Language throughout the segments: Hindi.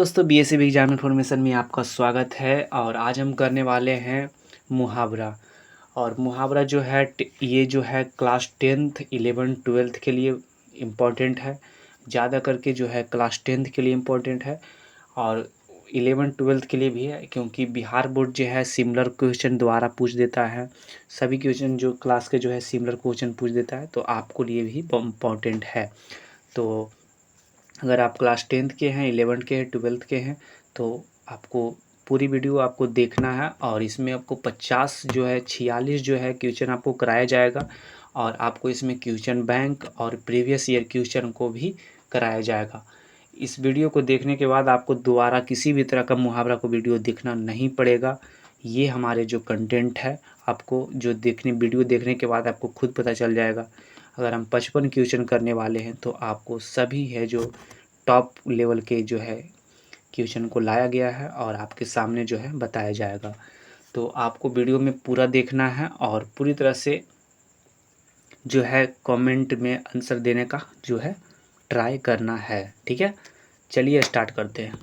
दोस्तों, बीएससी एग्जाम इन्फॉर्मेशन में आपका स्वागत है। और आज हम करने वाले हैं मुहावरा। और मुहावरा जो है ये जो है क्लास 10th 11 12th के लिए इम्पोर्टेंट है। ज़्यादा करके जो है क्लास 10th के लिए इम्पोर्टेंट है और 11 12th के लिए भी है, क्योंकि बिहार बोर्ड जो है सिमिलर क्वेश्चन दोबारा पूछ देता है। सभी क्वेश्चन जो क्लास के जो है सिमिलर क्वेश्चन पूछ देता है, तो आपको लिए भी इम्पोर्टेंट है। तो अगर आप क्लास 10th के हैं, 11th के हैं, 12th के हैं, तो आपको पूरी वीडियो आपको देखना है। और इसमें आपको 50 जो है 46 जो है क्वेश्चन आपको कराया जाएगा। और आपको इसमें क्वेश्चन बैंक और प्रीवियस ईयर क्वेश्चन को भी कराया जाएगा। इस वीडियो को देखने के बाद आपको दोबारा किसी भी तरह का मुहावरा को वीडियो देखना नहीं पड़ेगा। ये हमारे जो कंटेंट है, आपको जो वीडियो देखने के बाद आपको खुद पता चल जाएगा। अगर हम 55 क्वेश्चन करने वाले हैं, तो आपको सभी है जो टॉप लेवल के जो है क्वेश्चन को लाया गया है और आपके सामने जो है बताया जाएगा। तो आपको वीडियो में पूरा देखना है और पूरी तरह से जो है कमेंट में आंसर देने का जो है ट्राई करना है। ठीक है, चलिए स्टार्ट करते हैं।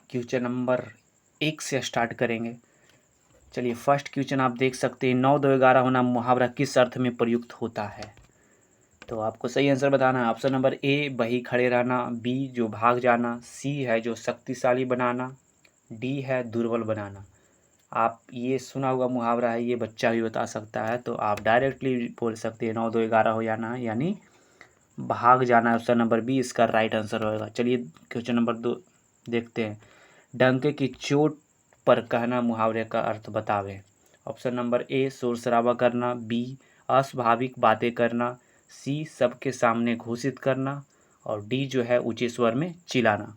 क्वेश्चन नंबर 1 से स्टार्ट करेंगे। चलिए, फर्स्ट क्वेश्चन आप देख सकते हैं, 9 2 11 होना मुहावरा किस अर्थ में प्रयुक्त होता है? तो आपको सही आंसर बताना है। ऑप्शन नंबर ए वही खड़े रहना, बी जो भाग जाना, सी है जो शक्तिशाली बनाना, डी है दुर्बल बनाना। आप ये सुना हुआ मुहावरा है, ये बच्चा भी बता सकता है, तो आप डायरेक्टली बोल सकते हैं 9 2 11 हो जाना है, यानी भाग जाना है। ऑप्शन नंबर बी इसका राइट आंसर होगा। चलिए क्वेश्चन नंबर 2 देखते हैं। डंके की चोट पर कहना मुहावरे का अर्थ बतावे। ऑप्शन नंबर ए शोर शराबा करना, बी अस्वाभाविक बातें करना, सी सबके सामने घोषित करना, और डी जो है ऊंचे स्वर में चिल्लाना।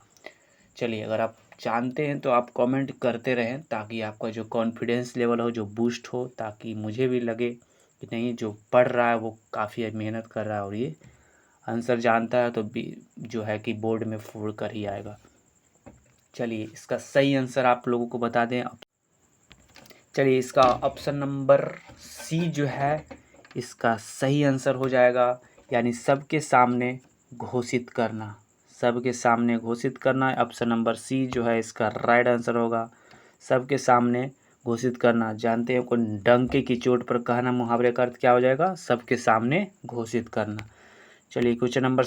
चलिए, अगर आप जानते हैं तो आप कमेंट करते रहें, ताकि आपका जो कॉन्फिडेंस लेवल हो जो बूस्ट हो, ताकि मुझे भी लगे कि नहीं, जो पढ़ रहा है वो काफ़ी मेहनत कर रहा है और ये आंसर जानता है, तो जो है कि बोर्ड में फोड़ कर ही आएगा। चलिए, इसका सही आंसर आप लोगों को बता दें। चलिए, इसका ऑप्शन नंबर सी जो है इसका सही आंसर हो जाएगा, यानी सबके सामने घोषित करना। सबके सामने घोषित करना, ऑप्शन नंबर सी जो है इसका राइट आंसर होगा। सबके सामने घोषित करना। जानते हैं को डंके की चोट पर कहना मुहावरे का अर्थ क्या हो जाएगा? सबके सामने घोषित करना। चलिए क्वेश्चन नंबर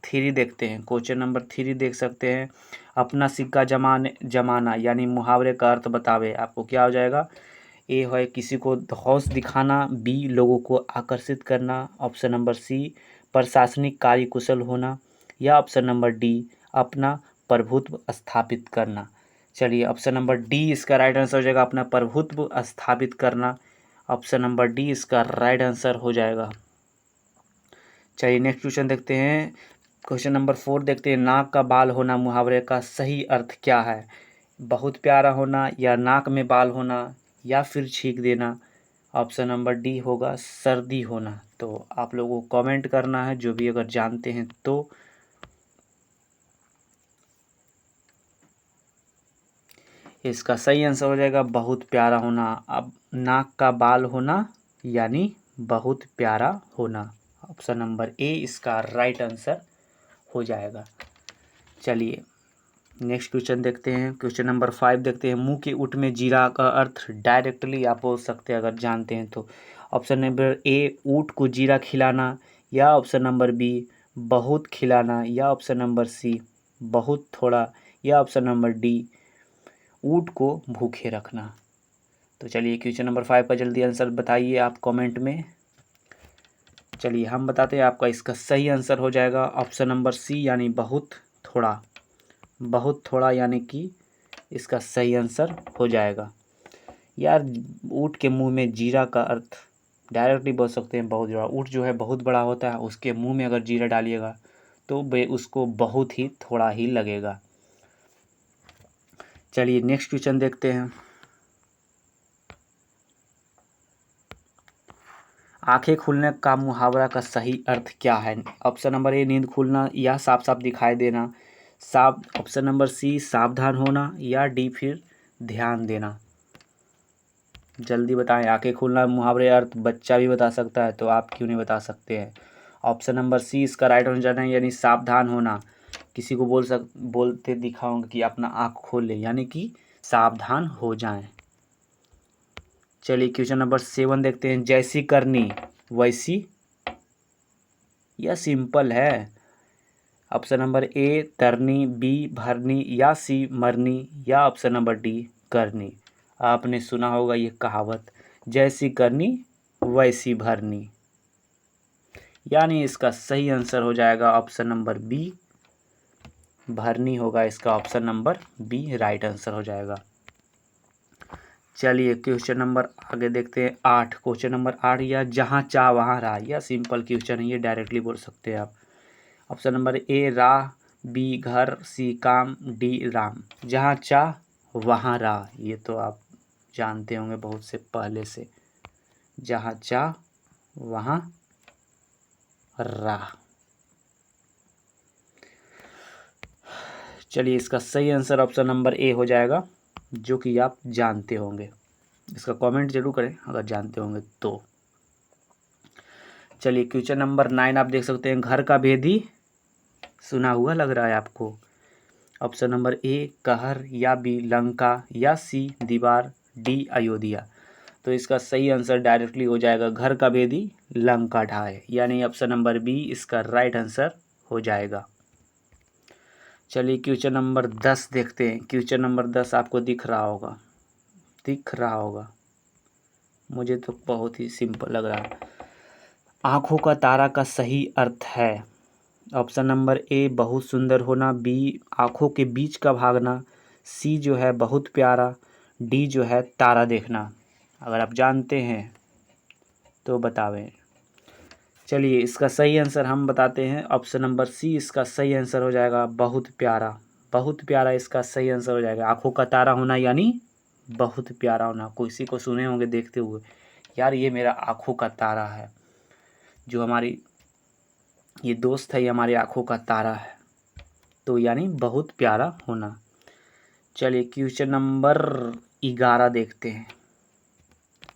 3 देखते हैं। क्वेश्चन नंबर 3 देख सकते हैं, अपना सिक्का जमाना यानी मुहावरे का अर्थ बतावे। आपको क्या हो जाएगा? ए है किसी को हौस दिखाना, बी लोगों को आकर्षित करना, ऑप्शन नंबर सी प्रशासनिक कार्य कुशल होना, या ऑप्शन नंबर डी अपना प्रभुत्व स्थापित करना। चलिए, ऑप्शन नंबर डी इसका राइट आंसर हो जाएगा, अपना प्रभुत्व स्थापित करना। ऑप्शन नंबर डी इसका राइट आंसर हो जाएगा। चलिए नेक्स्ट क्वेश्चन देखते हैं। क्वेश्चन नंबर 4 देखते हैं, नाक का बाल होना मुहावरे का सही अर्थ क्या है? बहुत प्यारा होना, या नाक में बाल होना, या फिर छींक देना। ऑप्शन नंबर डी होगा सर्दी होना। तो आप लोगों को कमेंट करना है, जो भी अगर जानते हैं तो। इसका सही आंसर हो जाएगा बहुत प्यारा होना। अब नाक का बाल होना यानी बहुत प्यारा होना। ऑप्शन नंबर ए इसका राइट आंसर हो जाएगा। चलिए नेक्स्ट क्वेश्चन देखते हैं। क्वेश्चन नंबर 5 देखते हैं, मुंह के ऊँट में जीरा का अर्थ डायरेक्टली आप बोल सकते हैं अगर जानते हैं तो। ऑप्शन नंबर ए ऊँट को जीरा खिलाना, या ऑप्शन नंबर बी बहुत खिलाना, या ऑप्शन नंबर सी बहुत थोड़ा, या ऑप्शन नंबर डी ऊँट को भूखे रखना। तो चलिए क्वेश्चन नंबर 5 का जल्दी आंसर बताइए आप कमेंट में। चलिए हम बताते हैं, आपका इसका सही आंसर हो जाएगा ऑप्शन नंबर सी, यानी बहुत थोड़ा। बहुत थोड़ा यानी कि इसका सही आंसर हो जाएगा। यार, ऊँट के मुंह में जीरा का अर्थ डायरेक्टली बोल सकते हैं बहुत बड़ा। ऊँट जो है बहुत बड़ा होता है, उसके मुंह में अगर जीरा डालिएगा तो उसको बहुत ही थोड़ा ही लगेगा। चलिए नेक्स्ट क्वेश्चन देखते हैं। आंखें खुलने का मुहावरा का सही अर्थ क्या है? ऑप्शन नंबर ए नींद खुलना, या साफ साफ दिखाई देना, ऑप्शन नंबर सी सावधान होना, या डी फिर ध्यान देना। जल्दी बताएं। आंखें खुलना मुहावरे अर्थ बच्चा भी बता सकता है, तो आप क्यों नहीं बता सकते हैं? ऑप्शन नंबर सी इसका राइट हो जाना है, यानी सावधान होना। किसी को बोलते दिखा होगा कि अपना आँख खोल ले, यानी कि सावधान हो जाएं। चलिए क्वेश्चन नंबर 7 देखते हैं। जैसी करनी वैसी, यह सिंपल है। ऑप्शन नंबर ए तरनी, बी भरनी, या सी मरनी, या ऑप्शन नंबर डी करनी। आपने सुना होगा ये कहावत, जैसी करनी वैसी भरनी, यानी इसका सही आंसर हो जाएगा ऑप्शन नंबर बी, भरनी होगा इसका option number B right answer हो जाएगा। चलिए क्वेश्चन नंबर आगे देखते हैं 8। क्वेश्चन नंबर 8, या जहाँ चाह वहाँ राह, यह सिंपल क्वेश्चन है, ये डायरेक्टली बोल सकते हैं आप। ऑप्शन नंबर ए राह, बी घर, सी काम, डी राम। जहाँ चाह वहाँ राह, ये तो आप जानते होंगे बहुत से पहले से। जहाँ चाह वहाँ राह। चलिए इसका सही आंसर ऑप्शन नंबर ए हो जाएगा, जो कि आप जानते होंगे। इसका कमेंट जरूर करें अगर जानते होंगे तो। चलिए क्वेश्चन नंबर 9 आप देख सकते हैं। घर का भेदी सुना हुआ लग रहा है आपको। ऑप्शन नंबर ए कहर, या बी लंका, या सी दीवार, डी अयोध्या। तो इसका सही आंसर डायरेक्टली हो जाएगा घर का भेदी लंका ढाए, यानी ऑप्शन नंबर बी इसका राइट आंसर हो जाएगा। चलिए क्वेश्चन नंबर 10 देखते हैं। क्वेश्चन नंबर 10 आपको दिख रहा होगा, मुझे तो बहुत ही सिंपल लग रहा है। आँखों का तारा का सही अर्थ है। ऑप्शन नंबर ए बहुत सुंदर होना, बी आँखों के बीच का भागना, सी जो है बहुत प्यारा, डी जो है तारा देखना। अगर आप जानते हैं तो बतावें। चलिए इसका सही आंसर हम बताते हैं। ऑप्शन नंबर सी इसका सही आंसर हो जाएगा, बहुत प्यारा। बहुत प्यारा इसका सही आंसर हो जाएगा। आँखों का तारा होना यानी बहुत प्यारा होना। किसी को सुने होंगे देखते हुए, यार ये मेरा आँखों का तारा है, जो हमारी ये दोस्त है, ये हमारी आँखों का तारा है, तो यानी बहुत प्यारा होना। चलिए क्वेश्चन नंबर 11 देखते हैं।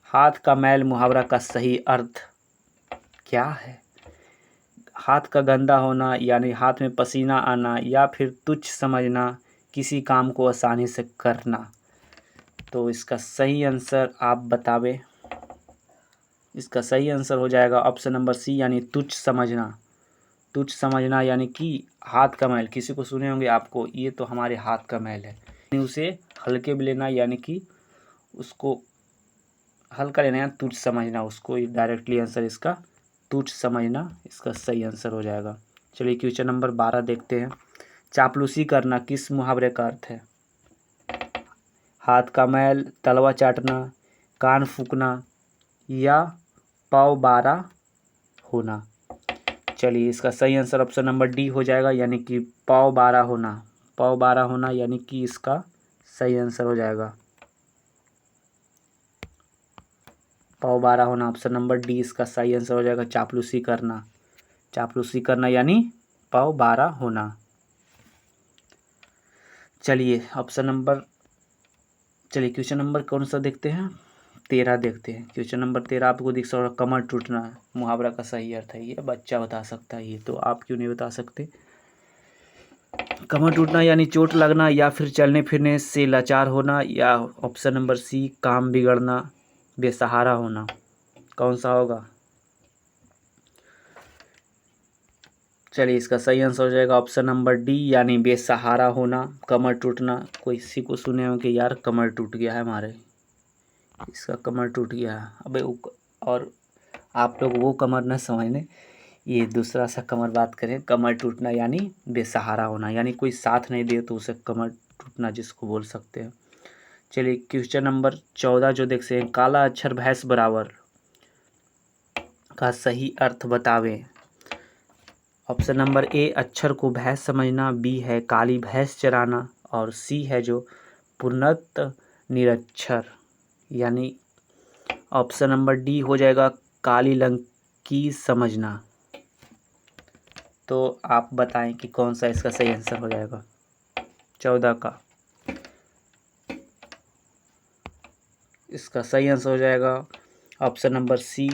हाथ का मैल मुहावरा का सही अर्थ क्या है? हाथ का गंदा होना, यानी हाथ में पसीना आना, या फिर तुच्छ समझना, किसी काम को आसानी से करना। तो इसका सही आंसर आप बतावें। इसका सही आंसर हो जाएगा ऑप्शन नंबर सी, यानी तुच्छ समझना। तुच्छ समझना यानी कि हाथ का मैल, किसी को सुने होंगे आपको, ये तो हमारे हाथ का मैल है, उसे हल्के में लेना, यानी कि उसको हल्का लेना या तुच्छ समझना उसको। डायरेक्टली आंसर इसका तुच्छ समझना इसका सही आंसर हो जाएगा। चलिए क्वेश्चन नंबर 12 देखते हैं। चापलूसी करना किस मुहावरे का अर्थ है? हाथ का मैल, तलवा चाटना, कान फूकना, या पाव बारा होना। चलिए इसका सही आंसर ऑप्शन नंबर डी हो जाएगा, यानी कि पाव बारा होना। पाव बारा होना यानी कि इसका सही आंसर हो जाएगा। पाव बारा होना ऑप्शन नंबर डी इसका सही आंसर हो जाएगा। चापलूसी करना, चापलूसी करना यानी पाव बारा होना। चलिए क्वेश्चन नंबर कौन सा देखते हैं? 13 देखते हैं। क्वेश्चन नंबर 13 आपको दिख सकता है। कमर टूटना मुहावरा का सही अर्थ है, ये बच्चा बता सकता है, ये तो आप क्यों नहीं बता सकते? कमर टूटना यानी चोट लगना, या फिर चलने फिरने से लाचार होना, या ऑप्शन नंबर सी काम बिगड़ना, बेसहारा होना। कौन सा होगा? चलिए इसका सही आंसर हो जाएगा ऑप्शन नंबर डी, यानी बेसहारा होना। कमर टूटना, कोई किसी को सुने हो कि यार कमर टूट गया है हमारे, इसका कमर टूट गया है, अबे और आप लोग वो कमर न समझने, ये दूसरा सा कमर बात करें। कमर टूटना यानी बेसहारा होना, यानी कोई साथ नहीं दे तो उसे कमर टूटना जिसको बोल सकते हैं। चलिए क्वेश्चन नंबर 14 जो देखते हैं। काला अक्षर भैंस बराबर का सही अर्थ बतावें। ऑप्शन नंबर ए अक्षर को भैंस समझना, बी है काली भैंस चराना, और सी है जो पूर्णत निरक्षर, यानी ऑप्शन नंबर डी हो जाएगा काली लंकी समझना। तो आप बताएं कि कौन सा इसका सही आंसर हो जाएगा 14 का? इसका सही आंसर हो जाएगा ऑप्शन नंबर सी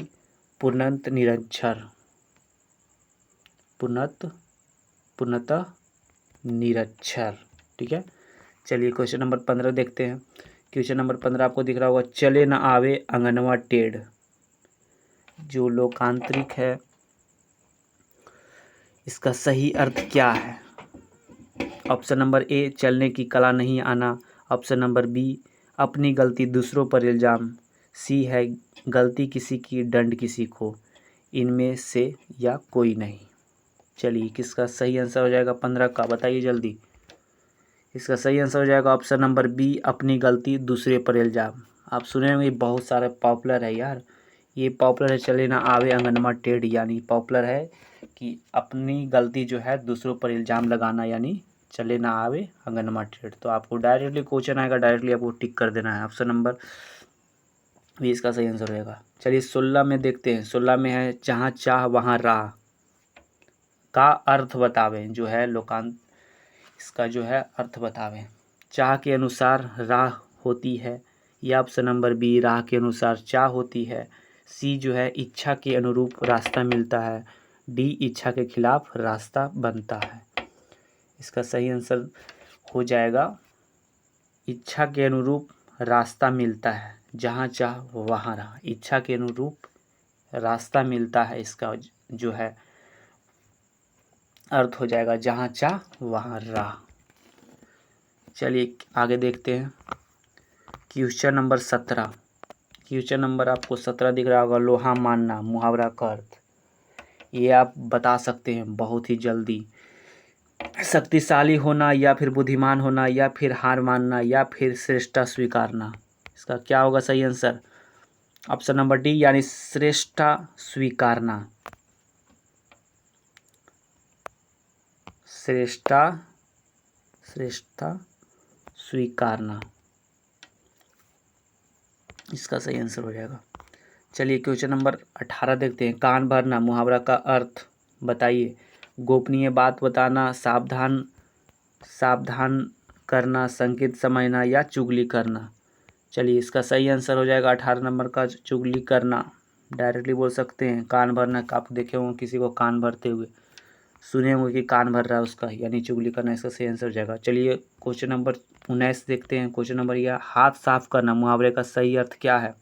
पूर्णत निरक्षर। पूर्णतः निरक्षर। ठीक है, चलिए क्वेश्चन नंबर 15 देखते हैं। क्वेश्चन नंबर 15 आपको दिख रहा होगा, चले न आवे अंगनवा टेढ़। जो लोकांतरिक है इसका सही अर्थ क्या है? ऑप्शन नंबर ए, चलने की कला नहीं आना। ऑप्शन नंबर बी, अपनी गलती दूसरों पर इल्ज़ाम। सी है, गलती किसी की दंड किसी को। इनमें से या कोई नहीं। चलिए किसका सही आंसर हो जाएगा 15 का, बताइए जल्दी। इसका सही आंसर हो जाएगा ऑप्शन नंबर बी, अपनी गलती दूसरे पर इल्ज़ाम। आप सुने होंगे, बहुत सारे पॉपुलर है यार, ये पॉपुलर है, चले ना आवे अंगनमा टेढ़, यानी पॉपुलर है कि अपनी गलती जो है दूसरों पर इल्ज़ाम लगाना, यानी चले ना आवे अंगनमा टेढ़। तो आपको डायरेक्टली क्वेश्चन आएगा, डायरेक्टली आपको टिक कर देना है। ऑप्शन नंबर बी इसका सही आंसर रहेगा। चलिए 16 में देखते हैं। 16 में है, जहाँ चाह वहाँ राह का अर्थ बतावें। जो है लोकांत, इसका जो है अर्थ बतावें। चाह के अनुसार राह होती है, या ऑप्शन नंबर बी, राह के अनुसार चाह होती है। सी जो है, इच्छा के अनुरूप रास्ता मिलता है। डी, इच्छा के खिलाफ रास्ता बनता है। इसका सही आंसर हो जाएगा, इच्छा के अनुरूप रास्ता मिलता है, जहाँ चाह वहाँ राह। इच्छा के अनुरूप रास्ता मिलता है, इसका जो है अर्थ हो जाएगा, जहाँ चाह वहाँ राह। चलिए आगे देखते हैं। Question number 17। क्वेश्चन नंबर आपको 17 दिख रहा होगा, लोहा मानना मुहावरा का अर्थ। ये आप बता सकते हैं बहुत ही जल्दी। शक्तिशाली होना, या फिर बुद्धिमान होना, या फिर हार मानना, या फिर श्रेष्ठता स्वीकारना। इसका क्या होगा सही आंसर? ऑप्शन नंबर डी, यानी श्रेष्ठता स्वीकारना। श्रेष्ठता स्वीकारना, इसका सही आंसर हो जाएगा। चलिए क्वेश्चन नंबर 18 देखते हैं। कान भरना मुहावरा का अर्थ बताइए। गोपनीय बात बताना, सावधान करना, संकेत समझना, या चुगली करना। चलिए इसका सही आंसर हो जाएगा 18 नंबर का, चुगली करना। डायरेक्टली बोल सकते हैं। कान भरना, आप देखे होंगे किसी को कान भरते हुए, सुने होंगे कि कान भर रहा है उसका, यानी चुगली करना, इसका सही आंसर हो जाएगा। चलिए क्वेश्चन नंबर 19 देखते हैं। क्वेश्चन नंबर यह, हाथ साफ करना मुहावरे का सही अर्थ क्या है?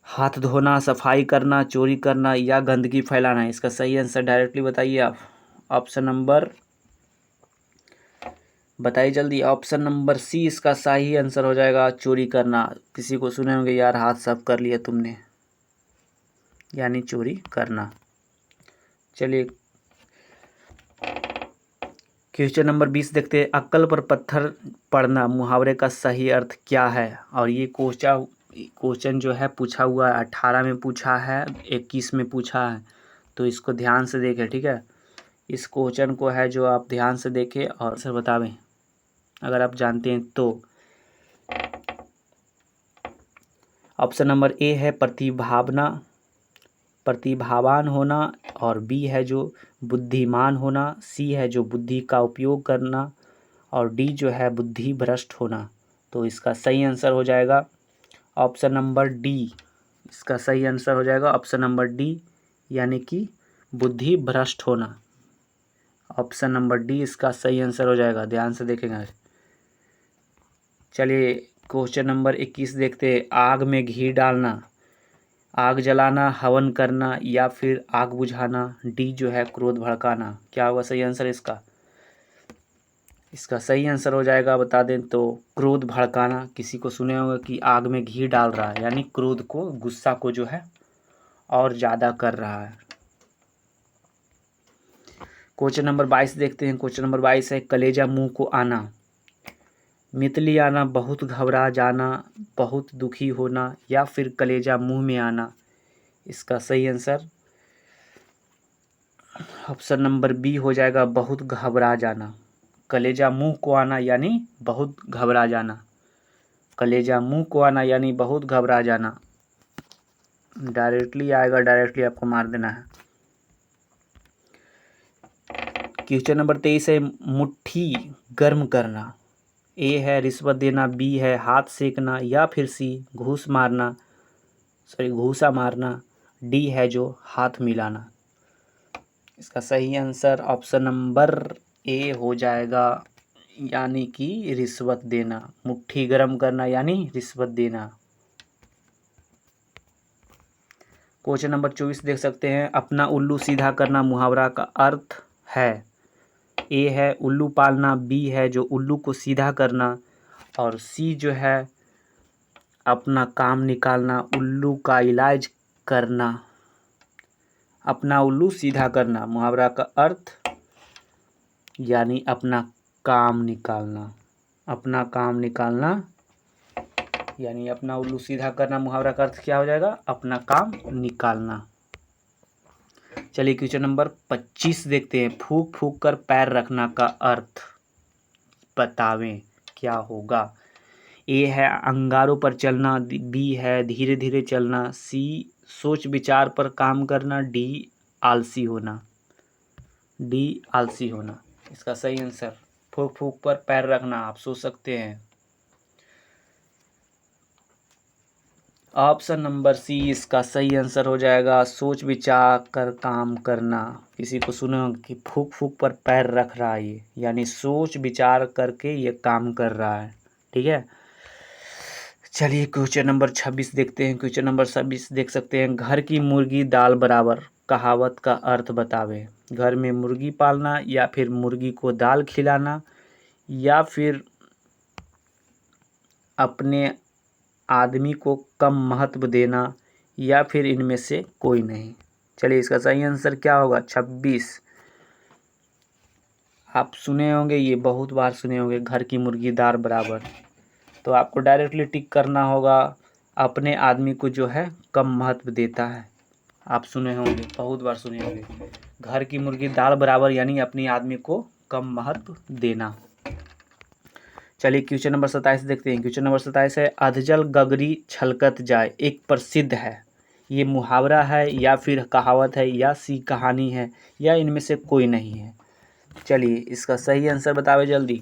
हाथ धोना, सफाई करना, चोरी करना, या गंदगी फैलाना। इसका सही आंसर डायरेक्टली बताइए आप। ऑप्शन नंबर बताइए जल्दी। ऑप्शन नंबर सी इसका सही आंसर हो जाएगा, चोरी करना। किसी को सुने होंगे, यार हाथ साफ कर लिया तुमने, यानी चोरी करना। चलिए क्वेश्चन नंबर 20 देखते हैं। अक्ल पर पत्थर पड़ना मुहावरे का सही अर्थ क्या है? और ये क्वेश्चन जो है पूछा हुआ है, 18 में पूछा है, 21 में पूछा है, तो इसको ध्यान से देखें। ठीक है, इस क्वेश्चन को है जो आप ध्यान से देखें और सर बतावें अगर आप जानते हैं तो। ऑप्शन नंबर ए है प्रतिभावान होना, और बी है जो बुद्धिमान होना, सी है जो बुद्धि का उपयोग करना, और डी जो है बुद्धि भ्रष्ट होना। तो इसका सही आंसर हो जाएगा ऑप्शन नंबर डी। इसका सही आंसर हो जाएगा ऑप्शन नंबर डी, यानी कि बुद्धि भ्रष्ट होना। ऑप्शन नंबर डी इसका सही आंसर हो जाएगा, ध्यान से देखेंगे। चलिए क्वेश्चन नंबर 21 देखते हैं। आग में घी डालना, आग जलाना, हवन करना, या फिर आग बुझाना। डी जो है क्रोध भड़काना। क्या होगा सही आंसर इसका? इसका सही आंसर हो जाएगा, बता दें तो, क्रोध भड़काना। किसी को सुने होंगे कि आग में घी डाल रहा है, यानी क्रोध को, गुस्सा को जो है और ज़्यादा कर रहा है। क्वेश्चन नंबर 22 देखते हैं। क्वेश्चन नंबर 22 है, कलेजा मुंह को आना, मितली आना, बहुत घबरा जाना, बहुत दुखी होना, या फिर कलेजा मुंह में आना। इसका सही आंसर ऑप्शन नंबर बी हो जाएगा, बहुत घबरा जाना। कलेजा मुंह को आना यानी बहुत घबरा जाना। कलेजा मुंह को आना यानी बहुत घबरा जाना। डायरेक्टली आएगा, डायरेक्टली आपको मार देना है। क्वेश्चन नंबर 23 है, मुट्ठी गर्म करना। ए है रिश्वत देना, बी है हाथ सेकना, या फिर सी घूसा मारना, डी है जो हाथ मिलाना। इसका सही आंसर ऑप्शन नंबर ए हो जाएगा यानी कि रिश्वत देना, मुट्ठी गर्म करना यानी रिश्वत देना। क्वेश्चन नंबर 24 देख सकते हैं, अपना उल्लू सीधा करना मुहावरा का अर्थ है। ए है उल्लू पालना, बी है जो उल्लू को सीधा करना, और सी जो है अपना काम निकालना, उल्लू का इलाज करना। अपना उल्लू सीधा करना मुहावरा का अर्थ यानी अपना काम निकालना, अपना काम निकालना यानी अपना उल्लू सीधा करना मुहावरा का अर्थ क्या हो जाएगा, अपना काम निकालना। चलिए क्वेश्चन नंबर 25 देखते हैं, फूंक फूंक कर पैर रखना का अर्थ बतावें क्या होगा। ए है अंगारों पर चलना, बी है धीरे धीरे चलना, सी सोच विचार पर काम करना, डी आलसी होना। डी आलसी होना इसका सही आंसर। फूंक फूंक पर पैर रखना, आप सोच सकते हैं। ऑप्शन नंबर सी इसका सही आंसर हो जाएगा, सोच विचार कर काम करना। किसी को सुने हो कि फूंक फूंक पर पैर रख रहा है, ये यानी सोच विचार करके ये काम कर रहा है। ठीक है, चलिए क्वेश्चन नंबर 26 देखते हैं। क्वेश्चन नंबर 26 देख सकते हैं, घर की मुर्गी दाल बराबर कहावत का अर्थ बतावे। घर में मुर्गी पालना या फिर मुर्गी को दाल खिलाना या फिर अपने आदमी को कम महत्व देना या फिर इनमें से कोई नहीं। चलिए इसका सही आंसर क्या होगा, 26। आप सुने होंगे, ये बहुत बार सुने होंगे, घर की मुर्गी दाल बराबर। तो आपको डायरेक्टली टिक करना होगा, अपने आदमी को जो है कम महत्व देता है। आप सुने होंगे, बहुत बार सुने होंगे, घर की मुर्गी दाल बराबर यानी अपने आदमी को कम महत्व देना। चलिए क्वेश्चन नंबर 27 देखते हैं। क्वेश्चन नंबर 27 है, अधजल गगरी छलकत जाए एक प्रसिद्ध है। ये मुहावरा है या फिर कहावत है या सी कहानी है या इनमें से कोई नहीं है। चलिए इसका सही आंसर बतावे जल्दी,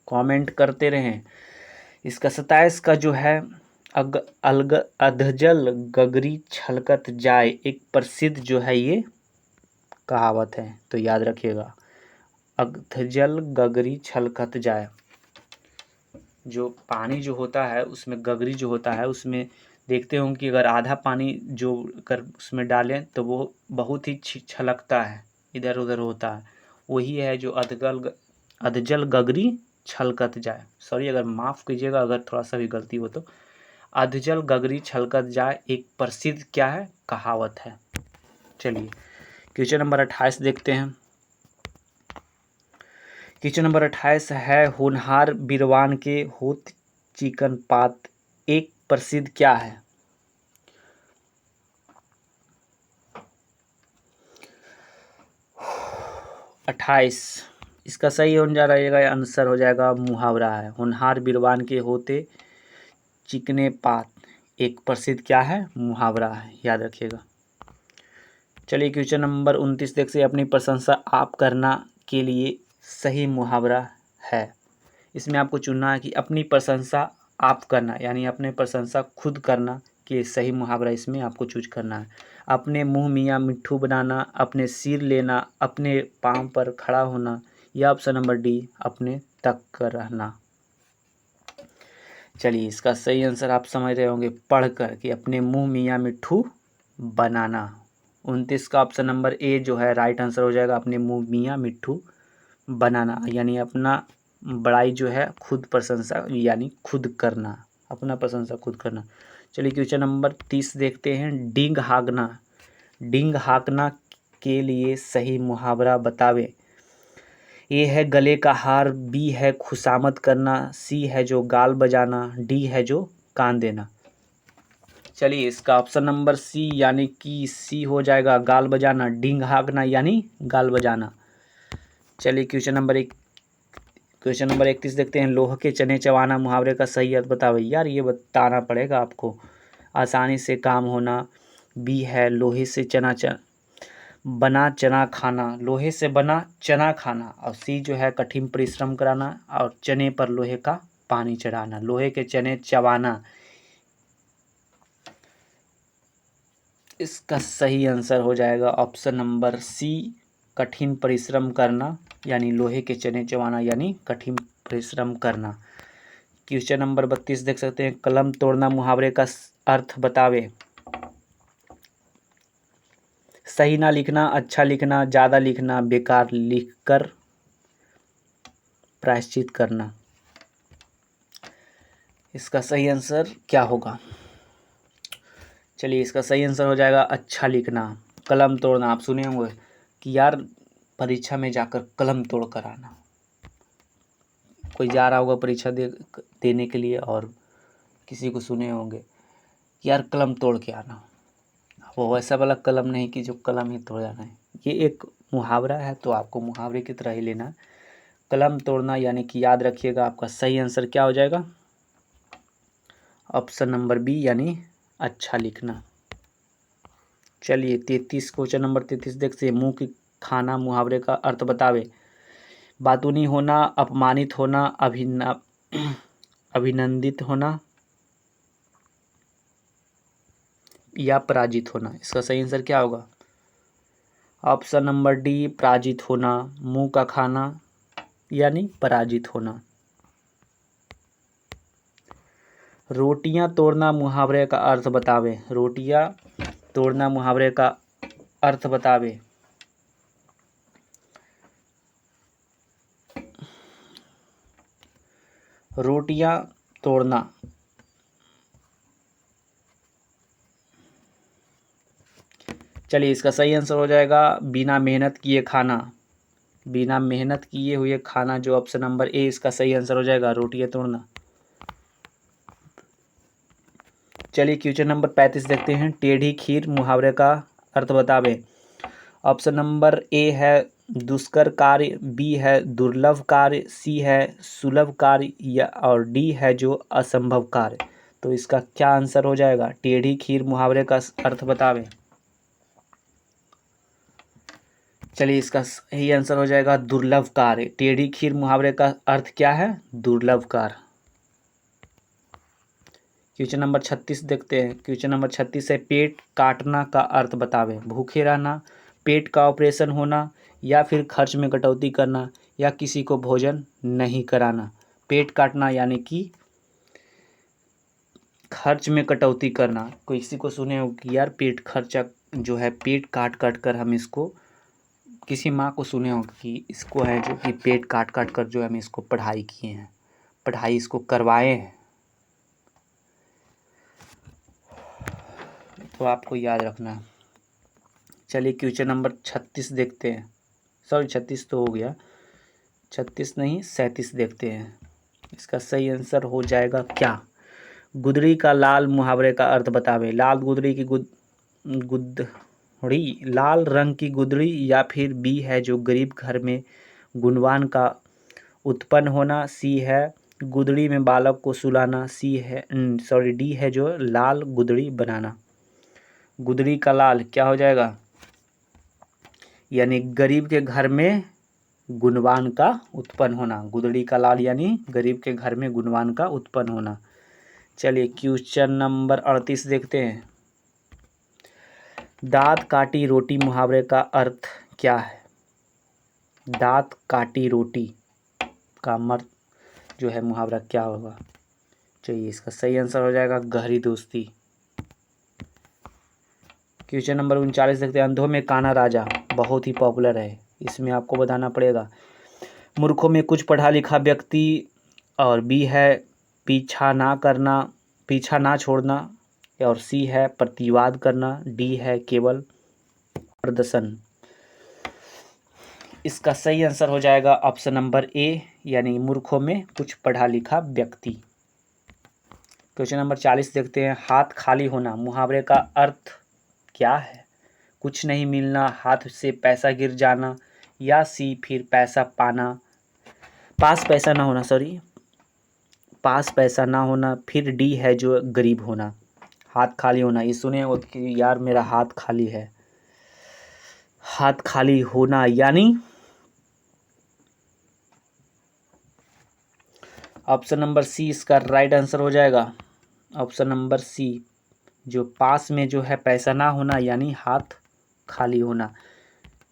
कमेंट करते रहें। इसका 27 का जो है अधजल गगरी छलकत जाए एक प्रसिद्ध जो है ये कहावत है, तो याद रखिएगा, अधजल गगरी छलकत जाए। जो पानी जो होता है उसमें गगरी जो होता है उसमें देखते होंगे कि अगर आधा पानी जो कर उसमें डालें तो वो बहुत ही छलकता है, इधर उधर होता है। वही है जो अधजल गगरी छलकत जाए। सॉरी, अगर माफ़ कीजिएगा अगर थोड़ा सा भी गलती हो तो। अधजल गगरी छलकत जाए एक प्रसिद्ध क्या है, कहावत है। चलिए क्वेश्चन नंबर 28 देखते हैं। क्वेश्चन नंबर 28 है, होनहार बिरवान के होत चिकन पात एक प्रसिद्ध क्या है। 28 इसका सही हो जा रहेगा, आंसर हो जाएगा मुहावरा है। होनहार बिरवान के होते चिकने पात एक प्रसिद्ध क्या है, मुहावरा है, याद रखिएगा। चलिए क्वेश्चन नंबर 29 देखते हैं, अपनी प्रशंसा आप करना के लिए सही मुहावरा है। इसमें आपको चुनना है कि अपनी प्रशंसा आप करना यानी अपने प्रशंसा खुद करना के सही मुहावरा इसमें आपको चूज करना है। अपने मुंह मियाँ मिट्ठू बनाना, अपने सिर लेना, अपने पाँव पर खड़ा होना, या ऑप्शन नंबर डी अपने तक कर रहना। चलिए इसका सही आंसर आप समझ रहे होंगे पढ़कर कि अपने मुंह मियाँ मिट्ठू बनाना। 29 का ऑप्शन नंबर ए जो है राइट आंसर हो जाएगा, अपने मुंह मियाँ मिट्ठू बनाना यानी अपना बड़ाई जो है खुद प्रशंसा यानी खुद करना, अपना प्रशंसा खुद करना। चलिए क्वेश्चन नंबर 30 देखते हैं, डींग हाँकना। डींग हाँकना के लिए सही मुहावरा बतावे। ए है गले का हार, बी है खुशामद करना, सी है जो गाल बजाना, डी है जो कान देना। चलिए इसका ऑप्शन नंबर सी यानी कि सी हो जाएगा गाल बजाना, डींग हाँकना यानी गाल बजाना। चलिए क्वेश्चन नंबर 31 देखते हैं, लोह के चने चबाना मुहावरे का सही अर्थ बताओ। यार ये बताना पड़ेगा आपको, आसानी से काम होना, बी है लोहे से बना चना खाना, लोहे से बना चना खाना, और सी जो है कठिन परिश्रम कराना और चने पर लोहे का पानी चढ़ाना, लोहे के चने चबाना। इसका सही आंसर हो जाएगा ऑप्शन नंबर सी कठिन परिश्रम करना यानी लोहे के चने चबाना यानी कठिन परिश्रम करना। क्वेश्चन नंबर 32 देख सकते हैं, कलम तोड़ना मुहावरे का अर्थ बतावे। सही ना लिखना, अच्छा लिखना, ज़्यादा लिखना, बेकार लिखकर प्रायश्चित करना। इसका सही आंसर क्या होगा? चलिए, इसका सही आंसर हो जाएगा अच्छा लिखना। कलम तोड़ना, आप सुने होंगे कि यार परीक्षा में जाकर कलम तोड़ कर आना। कोई जा रहा होगा परीक्षा देने के लिए और किसी को सुने होंगे कि यार कलम तोड़ के आना। वो वैसा वाला कलम नहीं कि जो कलम ही तोड़ जाना है। ये एक मुहावरा है, तो आपको मुहावरे की तरह ही लेना। कलम तोड़ना यानी कि याद रखिएगा, आपका सही आंसर क्या हो जाएगा? ऑप्शन नंबर बी यानी अच्छा लिखना। चलिए 33, क्वेश्चन नंबर 33 देखते हैं, मुंह की खाना मुहावरे का अर्थ बतावे। बातूनी होना, अपमानित होना, अभिनंदित होना या पराजित होना। इसका सही आंसर क्या होगा? ऑप्शन नंबर डी पराजित होना। मुंह का खाना यानी पराजित होना। रोटियां तोड़ना मुहावरे का अर्थ बतावे। रोटियां तोड़ना मुहावरे का अर्थ बतावे। रोटियां तोड़ना चलिए, इसका सही आंसर हो जाएगा बिना मेहनत किए खाना। बिना मेहनत किए हुए खाना, जो ऑप्शन नंबर ए इसका सही आंसर हो जाएगा, रोटियां तोड़ना। चलिए क्वेश्चन नंबर 35 देखते हैं, टेढ़ी खीर मुहावरे का अर्थ बतावे। ऑप्शन नंबर ए है दुष्कर कार्य, बी है दुर्लभ कार्य, सी है सुलभ कार्य या और डी है जो असंभव कार्य। तो इसका क्या आंसर हो जाएगा? टेढ़ी खीर मुहावरे का अर्थ बतावे। चलिए, इसका सही आंसर हो जाएगा दुर्लभ कार्य। टेढ़ी खीर मुहावरे का अर्थ क्या है? दुर्लभ कार्य। क्वेश्चन नंबर 36 देखते हैं, क्वेश्चन नंबर 36 है, पेट काटना का अर्थ बतावे। भूखे रहना, पेट का ऑपरेशन होना या फिर खर्च में कटौती करना या किसी को भोजन नहीं कराना। पेट काटना यानी कि खर्च में कटौती करना। कोई किसी को सुने हो कि यार पेट खर्चा जो है पेट काट काट कर हम इसको, किसी माँ को सुने हो कि इसको है जो कि पेट काट काट कर जो हम इसको पढ़ाई किए हैं, पढ़ाई इसको करवाए हैं। तो आपको याद रखना है। चलिए क्वेश्चन नंबर 36 देखते हैं। सॉरी 36 तो हो गया, 36 नहीं 37 देखते हैं। इसका सही आंसर हो जाएगा क्या? गुदड़ी का लाल मुहावरे का अर्थ बतावे। लाल गुदड़ी की गुदड़ी, लाल रंग की गुदड़ी या फिर बी है जो गरीब घर में गुणवान का उत्पन्न होना, सी है गुदड़ी में बालक को सुलाना, डी है जो लाल गुदड़ी बनाना। गुदड़ी का लाल क्या हो जाएगा? यानी गरीब के घर में गुणवान का उत्पन्न होना। गुदड़ी का लाल यानी गरीब के घर में गुणवान का उत्पन्न होना। चलिए क्वेश्चन नंबर 38 देखते हैं, दांत काटी रोटी मुहावरे का अर्थ क्या है? दांत काटी रोटी का मर्द जो है मुहावरा क्या होगा? चलिए इसका सही आंसर हो जाएगा गहरी दोस्ती। क्वेश्चन नंबर 39 देखते हैं, अंधों में काना राजा बहुत ही पॉपुलर है, इसमें आपको बताना पड़ेगा। मूर्खों में कुछ पढ़ा लिखा व्यक्ति, और बी है पीछा ना छोड़ना, और सी है प्रतिवाद करना, डी है केवल प्रदर्शन। इसका सही आंसर हो जाएगा ऑप्शन नंबर ए यानी मूर्खों में कुछ पढ़ा लिखा व्यक्ति। क्वेश्चन नंबर 40 देखते हैं, हाथ खाली होना मुहावरे का अर्थ क्या है? कुछ नहीं मिलना, हाथ से पैसा गिर जाना, या सी फिर पैसा पाना, पास पैसा ना होना, फिर डी है जो गरीब होना। हाथ खाली होना, ये सुने हो कि यार मेरा हाथ खाली है। हाथ खाली होना यानी ऑप्शन नंबर सी इसका राइट आंसर हो जाएगा। ऑप्शन नंबर सी, जो पास में जो है पैसा ना होना यानी हाथ खाली होना।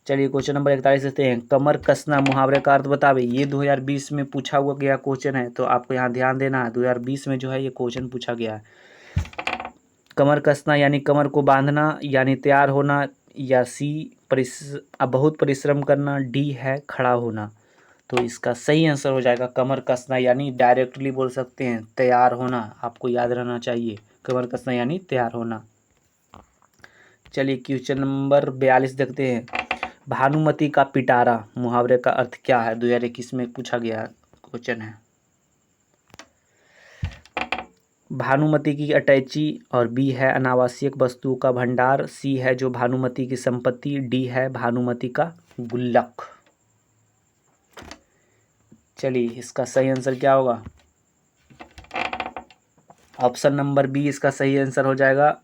चलिए क्वेश्चन नंबर 41 देखते हैं। कमर कसना मुहावरे का अर्थ बतावे। ये 2020 में पूछा हुआ गया क्वेश्चन है, तो आपको यहाँ ध्यान देना है। 2020 में जो है ये क्वेश्चन पूछा गया है। कमर कसना यानी कमर को बांधना यानी तैयार होना, या सी बहुत परिश्रम करना, डी है खड़ा होना। तो इसका सही आंसर हो जाएगा कमर कसना, यानी डायरेक्टली बोल सकते हैं तैयार होना। आपको याद रहना चाहिए कमर कसना यानी तैयार होना। चलिए क्वेश्चन नंबर 42 देखते हैं। भानुमति का पिटारा मुहावरे का अर्थ क्या है? 2021 में पूछा गया क्वेश्चन है। भानुमति की अटैची, और बी है अनावश्यक वस्तुओं का भंडार, सी है जो भानुमति की संपत्ति, डी है भानुमति का गुल्लक। चलिए इसका सही आंसर क्या होगा? ऑप्शन नंबर बी इसका सही आंसर हो जाएगा।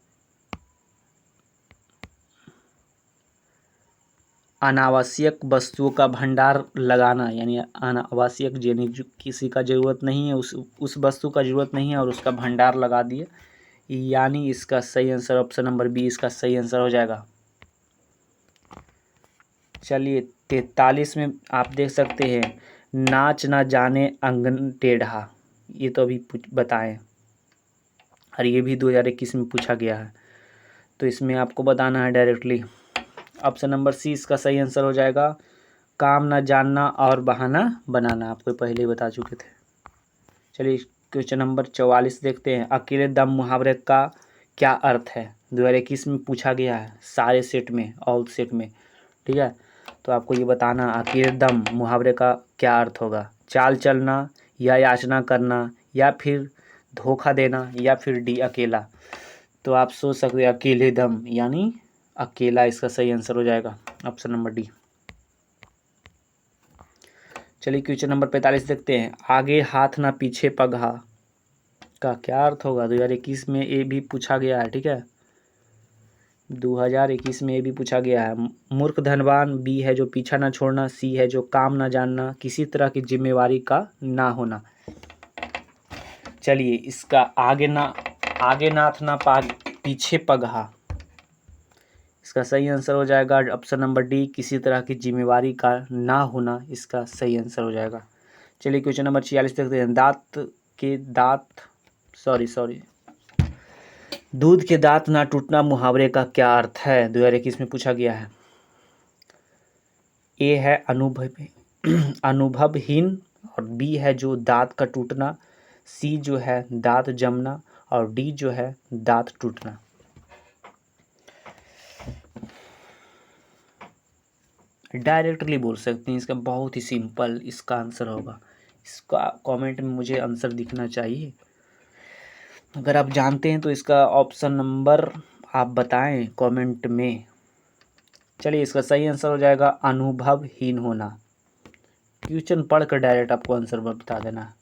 अनावश्यक वस्तुओं का भंडार लगाना, यानी अनावश्यक यानी किसी का ज़रूरत नहीं है, उस वस्तु का ज़रूरत नहीं है और उसका भंडार लगा दिए, यानी इसका सही आंसर ऑप्शन नंबर बी इसका सही आंसर हो जाएगा। चलिए 43 में आप देख सकते हैं। नाच ना जाने अंगन टेढ़ा, ये तो अभी बताएं, और ये भी 2021 में पूछा गया है। तो इसमें आपको बताना है डायरेक्टली। ऑप्शन नंबर सी इसका सही आंसर हो जाएगा। काम ना जानना और बहाना बनाना, आपको पहले ही बता चुके थे। चलिए क्वेश्चन नंबर 44 देखते हैं। अकेले दम मुहावरे का क्या अर्थ है? 2021 में पूछा गया है सारे सेट में, ऑल सेट में, ठीक है। तो आपको ये बताना अकेले दम मुहावरे का क्या अर्थ होगा। चाल चलना, या याचना करना, या फिर धोखा देना, या फिर डी अकेला। तो आप सोच सकते हैं अकेले दम यानी अकेला, इसका सही आंसर हो जाएगा ऑप्शन नंबर डी। चलिए क्वेश्चन नंबर 45 देखते हैं। आगे हाथ ना पीछे पगहा का क्या अर्थ होगा? 2021 में ये भी पूछा गया है, ठीक है। 2021 में ये भी पूछा गया है। मूर्ख धनवान, बी है जो पीछा ना छोड़ना, सी है जो काम ना जानना, किसी तरह की जिम्मेवारी का ना होना। चलिए इसका आगे नाथ ना पीछे पगहा, इसका सही आंसर हो जाएगा ऑप्शन नंबर डी, किसी तरह की जिम्मेवारी का ना होना, इसका सही आंसर हो जाएगा। चलिए क्वेश्चन नंबर 46 देखते हैं। दूध के दांत ना टूटना मुहावरे का क्या अर्थ है? 2021 में पूछा गया है। ए है अनुभवहीन, और बी है जो दांत का टूटना, सी जो है दांत जमना, और डी जो है दांत टूटना। डायरेक्टली बोल सकते हैं, इसका बहुत ही सिंपल इसका आंसर होगा। इसका कमेंट में मुझे आंसर दिखना चाहिए। अगर आप जानते हैं तो इसका ऑप्शन नंबर आप बताएं कमेंट में। चलिए इसका सही आंसर हो जाएगा अनुभवहीन होना। क्वेश्चन पढ़कर डायरेक्ट आपको आंसर बता देना है।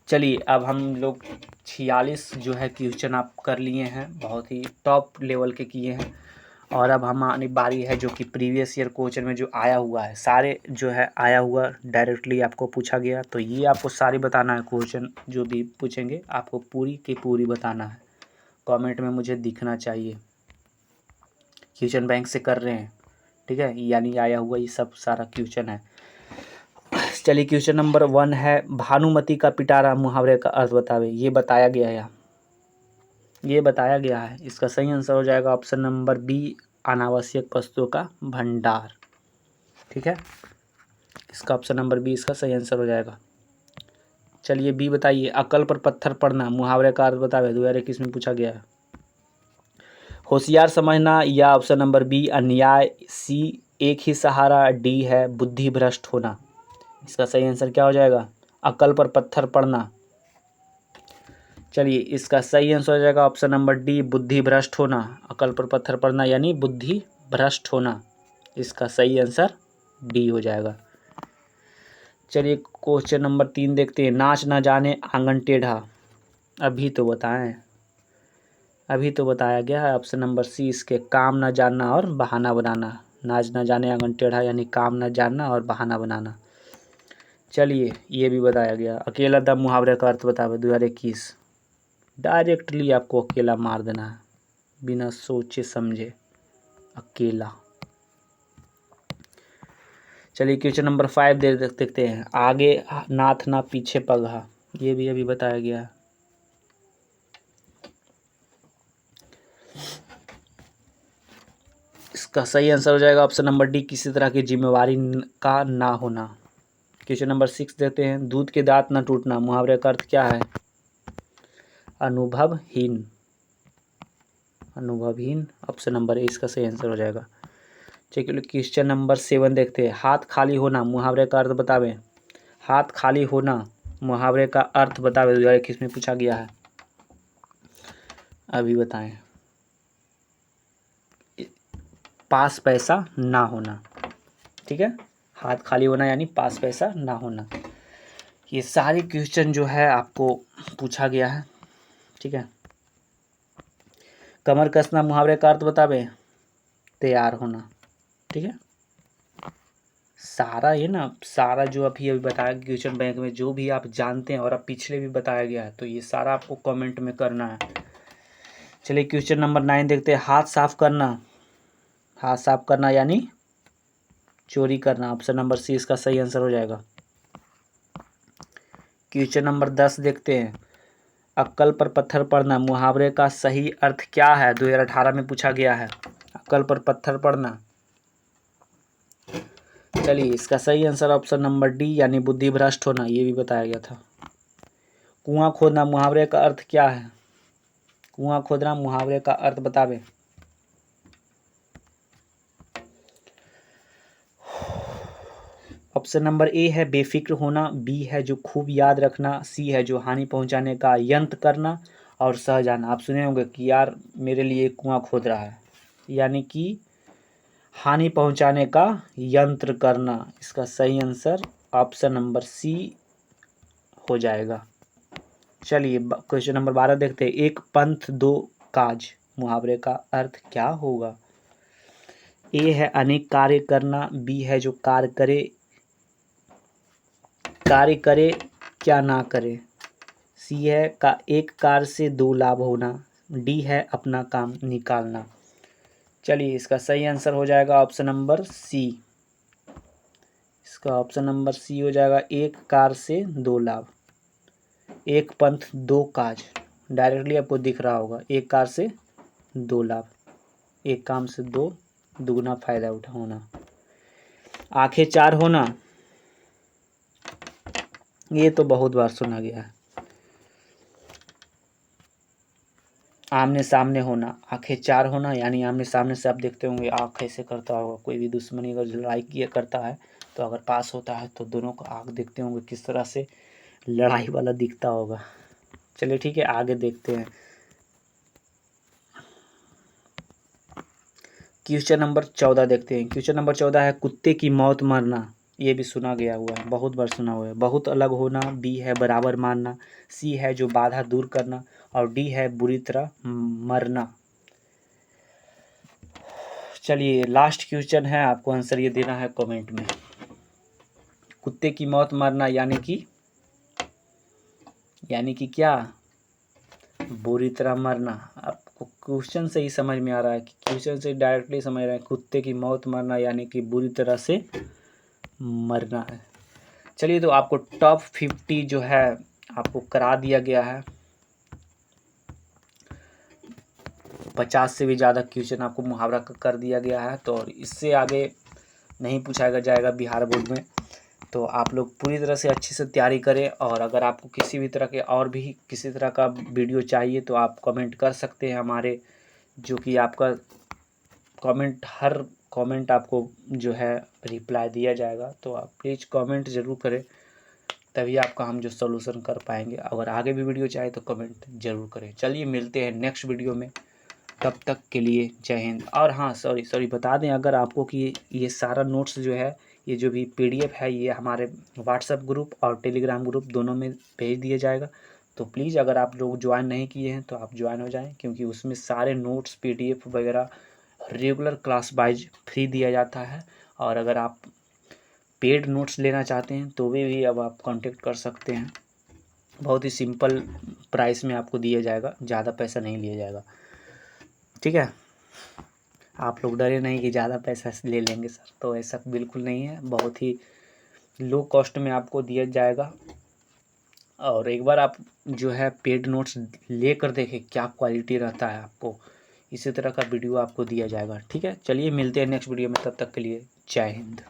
चलिए अब हम लोग 46 जो है क्वेश्चन आप कर लिए हैं, बहुत ही टॉप लेवल के किए हैं। और अब हमारी बारी है जो कि प्रीवियस ईयर क्वेश्चन में जो आया हुआ है, सारे जो है आया हुआ डायरेक्टली आपको पूछा गया, तो ये आपको सारी बताना है। क्वेश्चन जो भी पूछेंगे आपको पूरी की पूरी बताना है। कमेंट में मुझे दिखना चाहिए क्वेश्चन बैंक से कर रहे हैं, ठीक है, यानी आया हुआ ये सब सारा क्वेश्चन है। चलिए क्वेश्चन नंबर 1 है। भानुमति का पिटारा मुहावरे का अर्थ बतावे। ये बताया गया है। इसका सही आंसर हो जाएगा ऑप्शन नंबर बी, अनावश्यक वस्तुओं का भंडार, ठीक है। इसका ऑप्शन नंबर बी इसका सही आंसर हो जाएगा। चलिए बी बताइए। अकल पर पत्थर पड़ना मुहावरे का अर्थ बतावे। 2021 में पूछा गया है। होशियार समझना, या ऑप्शन नंबर बी अन्याय, सी एक ही सहारा, डी है बुद्धि भ्रष्ट होना। इसका सही आंसर क्या हो जाएगा? अकल पर पत्थर पड़ना। चलिए इसका सही आंसर हो जाएगा ऑप्शन नंबर डी, बुद्धि भ्रष्ट होना। अकल पर पत्थर पड़ना यानी बुद्धि भ्रष्ट होना, इसका सही आंसर डी हो जाएगा। चलिए क्वेश्चन नंबर 3 देखते हैं। नाच ना जाने आंगन टेढ़ा, अभी तो बताया गया है ऑप्शन नंबर सी, इसके काम ना जानना और बहाना बनाना। नाच ना जाने आंगन टेढ़ा यानी काम ना जानना और बहाना बनाना। चलिए ये भी बताया गया। अकेला दम मुहावरे का अर्थ बतावे। 2021 डायरेक्टली आपको अकेला मार देना है बिना सोचे समझे, अकेला। चलिए क्वेश्चन नंबर 5 देखते हैं। आगे नाथ ना पीछे पगहा, ये भी अभी बताया गया है। इसका सही आंसर हो जाएगा ऑप्शन नंबर डी, किसी तरह की जिम्मेवारी का ना होना। क्वेश्चन नंबर 6 देते हैं। दूध के दांत न टूटना, मुहावरे का अर्थ क्या है? अनुभवहीन। अनुभवहीन, ऑप्शन नंबर ए इसका सही आंसर हो जाएगा। चलिए क्वेश्चन नंबर 7 देखते हैं। हाथ खाली होना, मुहावरे का अर्थ बतावें। हाथ खाली होना, मुहावरे का अर्थ बतावें। 2021 में पूछा गया है, अभी बताएं। पास पैसा ना होना, ठीक है। हाथ खाली होना यानी पास पैसा ना होना। ये सारे क्वेश्चन जो है आपको पूछा गया है, ठीक है। कमर कसना, मुहावरे का अर्थ बतावे। तैयार होना, ठीक है। सारा ये ना, सारा जो अभी बताया क्वेश्चन बैंक में जो भी आप जानते हैं और अब पिछले भी बताया गया है, तो ये सारा आपको कमेंट में करना है। चलिए क्वेश्चन नंबर 9 देखते हैं। हाथ साफ करना, हाथ साफ करना यानी चोरी करना। ऑप्शन नंबर सी इसका सही आंसर हो जाएगा। क्वेश्चन नंबर 10 देखते हैं। अक्कल पर पत्थर पड़ना, मुहावरे का सही अर्थ क्या है? 2018 में पूछा गया है। अक्कल पर पत्थर पड़ना, चलिए इसका सही आंसर ऑप्शन नंबर डी यानी बुद्धि भ्रष्ट होना, ये भी बताया गया था। कुआं खोदना, मुहावरे का अर्थ क्या है? कुआं खोदना, मुहावरे का अर्थ बतावे। ऑप्शन नंबर ए है बेफिक्र होना, बी है जो खूब याद रखना, सी है जो हानि पहुंचाने का यंत्र करना, और सह जाना। आप सुने होंगे कि यार मेरे लिए कुआं खोद रहा है, यानी कि हानि पहुंचाने का यंत्र करना। इसका सही आंसर ऑप्शन नंबर सी हो जाएगा। चलिए क्वेश्चन नंबर 12 देखते हैं। एक पंथ दो काज, मुहावरे का अर्थ क्या होगा? ए है अनेक कार्य करना, बी है जो कार्य करे क्या ना करे, सी है का एक कार्य से दो लाभ होना, डी है अपना काम निकालना। चलिए इसका सही आंसर हो जाएगा ऑप्शन नंबर सी। इसका ऑप्शन नंबर सी हो जाएगा, एक कार्य से दो लाभ। एक पंथ दो काज, डायरेक्टली आपको दिख रहा होगा। एक कार्य से दो लाभ, एक काम से दो दुगना फायदा होना। आंखें चार होना, ये तो बहुत बार सुना गया है। आमने सामने होना, आंखें चार होना यानी आमने सामने से आप देखते होंगे आँख ऐसे करता होगा। कोई भी दुश्मनी अगर लड़ाई किया करता है तो अगर पास होता है तो दोनों का आँख देखते होंगे किस तरह से लड़ाई वाला दिखता होगा। चलिए ठीक है, आगे देखते हैं। क्वेश्चन नंबर 14 देखते हैं। क्वेश्चन नंबर 14 है कुत्ते की मौत मरना, ये भी सुना गया हुआ है, बहुत बार सुना हुआ है। बहुत अलग होना, बी है बराबर मानना, सी है जो बाधा दूर करना, और डी है बुरी तरह मरना। चलिए लास्ट क्वेश्चन है, आपको आंसर ये देना है कमेंट में। कुत्ते की मौत मरना यानी कि क्या? बुरी तरह मरना। आपको क्वेश्चन से ही समझ में आ रहा है कि क्वेश्चन से डायरेक्टली समझ रहे हैं कुत्ते की मौत मरना यानी कि बुरी तरह से मरना है। चलिए तो आपको टॉप 50 जो है आपको करा दिया गया है। 50 से भी ज़्यादा क्वेश्चन आपको मुहावरा का कर दिया गया है, तो इससे आगे नहीं पूछा जाएगा बिहार बोर्ड में। तो आप लोग पूरी तरह से अच्छे से तैयारी करें, और अगर आपको किसी भी तरह के और भी किसी तरह का वीडियो चाहिए तो आप कमेंट कर सकते हैं हमारे, जो कि आपका कमेंट हर कमेंट आपको जो है रिप्लाई दिया जाएगा। तो आप प्लीज़ कमेंट ज़रूर करें, तभी आपका हम जो सॉल्यूशन कर पाएंगे। अगर आगे भी वीडियो चाहे तो कमेंट ज़रूर करें। चलिए मिलते हैं नेक्स्ट वीडियो में, तब तक के लिए जय हिंद। और हाँ सॉरी बता दें अगर आपको कि ये सारा नोट्स जो है, ये जो भी PDF है, ये हमारे व्हाट्सएप ग्रुप और टेलीग्राम ग्रुप दोनों में भेज दिया जाएगा। तो प्लीज़ अगर आप लोग ज्वाइन नहीं किए हैं तो आप ज्वाइन हो जाएं, क्योंकि उसमें सारे नोट्स PDF वगैरह रेगुलर क्लास वाइज फ्री दिया जाता है। और अगर आप पेड नोट्स लेना चाहते हैं तो वे भी अब आप कांटेक्ट कर सकते हैं। बहुत ही सिंपल प्राइस में आपको दिया जाएगा, ज़्यादा पैसा नहीं लिया जाएगा, ठीक है। आप लोग डरे नहीं कि ज़्यादा पैसा ले लेंगे सर, तो ऐसा बिल्कुल नहीं है, बहुत ही लो कॉस्ट में आपको दिया जाएगा। और एक बार आप जो है पेड नोट्स लेकर देखें क्या क्वालिटी रहता है, आपको इसी तरह का वीडियो आपको दिया जाएगा। ठीक है, चलिए मिलते हैं नेक्स्ट वीडियो में, तब तक के लिए जय हिंद।